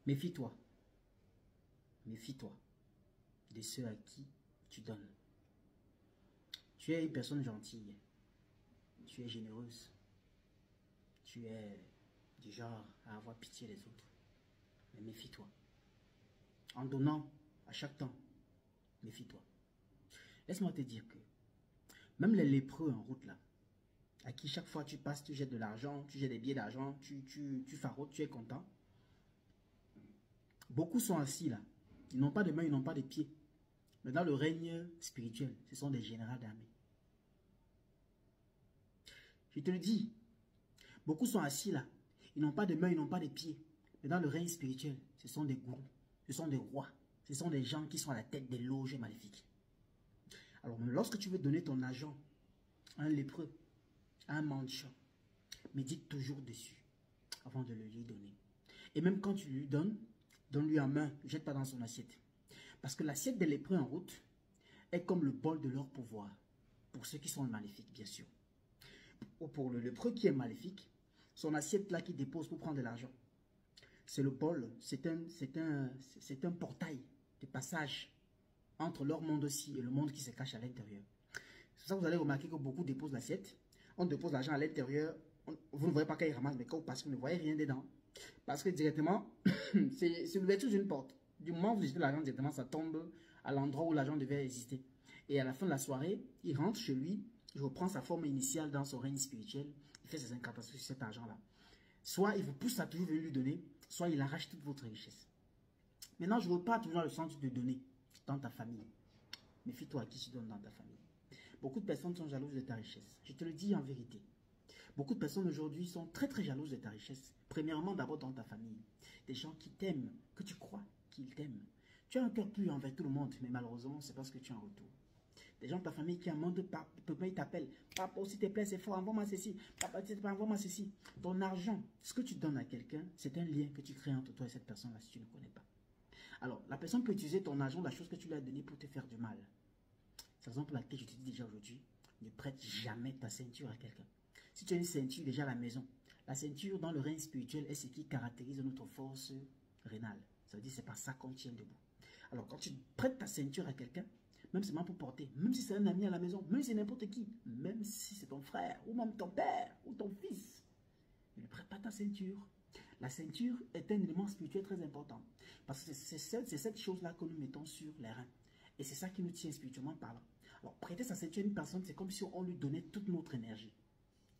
Méfie-toi. Méfie-toi de ceux à qui tu donnes. Tu es une personne gentille. Tu es généreuse. Tu es du genre à avoir pitié des autres. Mais méfie-toi. En donnant à chaque temps, méfie-toi. Laisse-moi te dire que même les lépreux en route là, à qui chaque fois tu passes, tu jettes de l'argent, tu jettes des billets d'argent, tu farotes, tu es content. Beaucoup sont assis là. Ils n'ont pas de mains, ils n'ont pas de pieds. Mais dans le règne spirituel, ce sont des généraux d'armée. Je te le dis, beaucoup sont assis là. Ils n'ont pas de mains, ils n'ont pas de pieds. Mais dans le règne spirituel, ce sont des gourous, ce sont des rois, ce sont des gens qui sont à la tête des loges maléfiques. Alors, lorsque tu veux donner ton argent à un lépreux, à un mendiant, médite toujours dessus avant de le lui donner. Et même quand tu lui donnes, donne-lui en main, ne jette pas dans son assiette. Parce que l'assiette des lépreux en route est comme le bol de leur pouvoir. Pour ceux qui sont maléfiques, bien sûr. Ou pour le lépreux qui est maléfique, son assiette là qu'il dépose pour prendre de l'argent, c'est le bol, c'est un portail de passage entre leur monde aussi et le monde qui se cache à l'intérieur. C'est ça que vous allez remarquer que beaucoup déposent l'assiette. On dépose l'argent à l'intérieur. Vous ne voyez pas qu'il ramasse, mais quand vous passez, vous ne voyez rien dedans. Parce que directement, c'est l'ouverture d'une porte. Du moment où vous jetez l'argent directement, ça tombe à l'endroit où l'argent devait exister. Et à la fin de la soirée, il rentre chez lui, il reprend sa forme initiale dans son règne spirituel, il fait ses incantations sur cet argent-là. Soit il vous pousse à toujours venir lui donner, soit il arrache toute votre richesse. Maintenant, je ne veux pas toujours le sens de donner dans ta famille. Méfie-toi à qui tu donnes dans ta famille. Beaucoup de personnes sont jalouses de ta richesse. Je te le dis en vérité. Beaucoup de personnes aujourd'hui sont très très jalouses de ta richesse. Premièrement, d'abord dans ta famille. Des gens qui t'aiment, que tu crois qu'ils t'aiment. Tu as un cœur pur envers tout le monde, mais malheureusement, c'est parce que tu es en retour. Des gens de ta famille qui demandent, ils t'appellent. Papa, s'il te plaît, c'est fort, envoie-moi ceci. Papa, s'il te plaît, envoie-moi ceci. Ton argent, ce que tu donnes à quelqu'un, c'est un lien que tu crées entre toi et cette personne-là si tu ne connais pas. Alors, la personne peut utiliser ton argent, la chose que tu lui as donnée pour te faire du mal. C'est la raison pour laquelle je te dis déjà aujourd'hui, ne prête jamais ta ceinture à quelqu'un. Si tu as une ceinture déjà à la maison, la ceinture dans le règne spirituel est ce qui caractérise notre force rénale. Ça veut dire que c'est par ça qu'on tient debout. Alors quand tu prêtes ta ceinture à quelqu'un, même seulement pour porter, même si c'est un ami à la maison, même si c'est n'importe qui, même si c'est ton frère, ou même ton père, ou ton fils, ne prête pas ta ceinture. La ceinture est un élément spirituel très important. Parce que c'est cette chose-là que nous mettons sur les reins. Et c'est ça qui nous tient spirituellement parlant. Alors, prêter sa ceinture à une personne, c'est comme si on lui donnait toute notre énergie.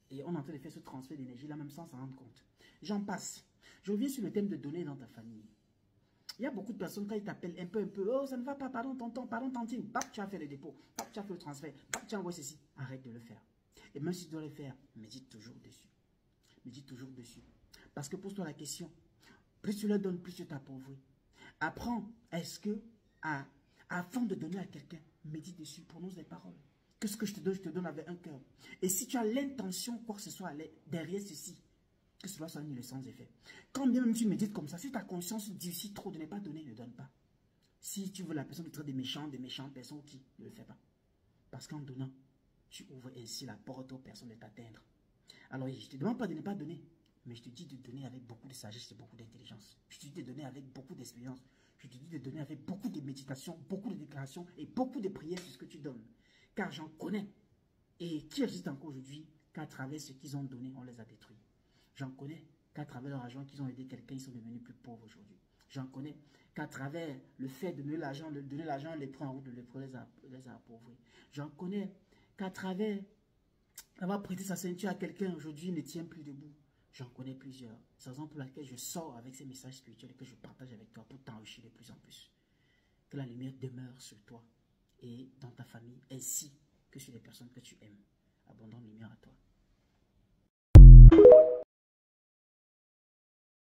Et on est en train de faire ce transfert d'énergie là même sans s'en rendre compte. J'en passe. Je reviens sur le thème de donner dans ta famille. Il y a beaucoup de personnes, quand ils t'appellent un peu, oh ça ne va pas, pardon tonton, pardon tantine, bap, tu as fait le dépôt, bap, tu as fait le transfert, bap, tu as envoyé ceci. Arrête de le faire. Et même si tu dois le faire, médite toujours dessus. Médite toujours dessus. Parce que pose-toi la question, plus tu leur donnes, plus tu t'appauvris. Apprends, est-ce que, avant de donner à quelqu'un, médite dessus, prononce des paroles. Que ce que je te donne avec un cœur. Et si tu as l'intention, quoi que ce soit, derrière ceci, que cela soit une leçon d'effet. Quand bien même tu médites comme ça, si ta conscience dit si trop de ne pas donner, ne donne pas. Si tu veux la personne être des méchantes personnes qui ne le fait pas. Parce qu'en donnant, tu ouvres ainsi la porte aux personnes de t'atteindre. Alors, je ne te demande pas de ne pas donner, mais je te dis de donner avec beaucoup de sagesse et beaucoup d'intelligence. Je te dis de donner avec beaucoup d'expérience. Je te dis de donner avec beaucoup de méditation, beaucoup de déclarations et beaucoup de prières sur ce que tu donnes. Car j'en connais. Et qui existe encore aujourd'hui qu'à travers ce qu'ils ont donné, on les a détruits. J'en connais qu'à travers leur argent qu'ils ont aidé quelqu'un, ils sont devenus plus pauvres aujourd'hui. J'en connais qu'à travers le fait de donner l'argent, les prend en route, les a appauvris. J'en connais qu'à travers avoir prêté sa ceinture à quelqu'un, aujourd'hui, il ne tient plus debout. J'en connais plusieurs. C'est la raison pour laquelle je sors avec ces messages spirituels et que je partage avec toi pour t'enrichir de plus en plus. Que la lumière demeure sur toi et dans ta famille, ainsi que sur les personnes que tu aimes. Abondante lumière à toi.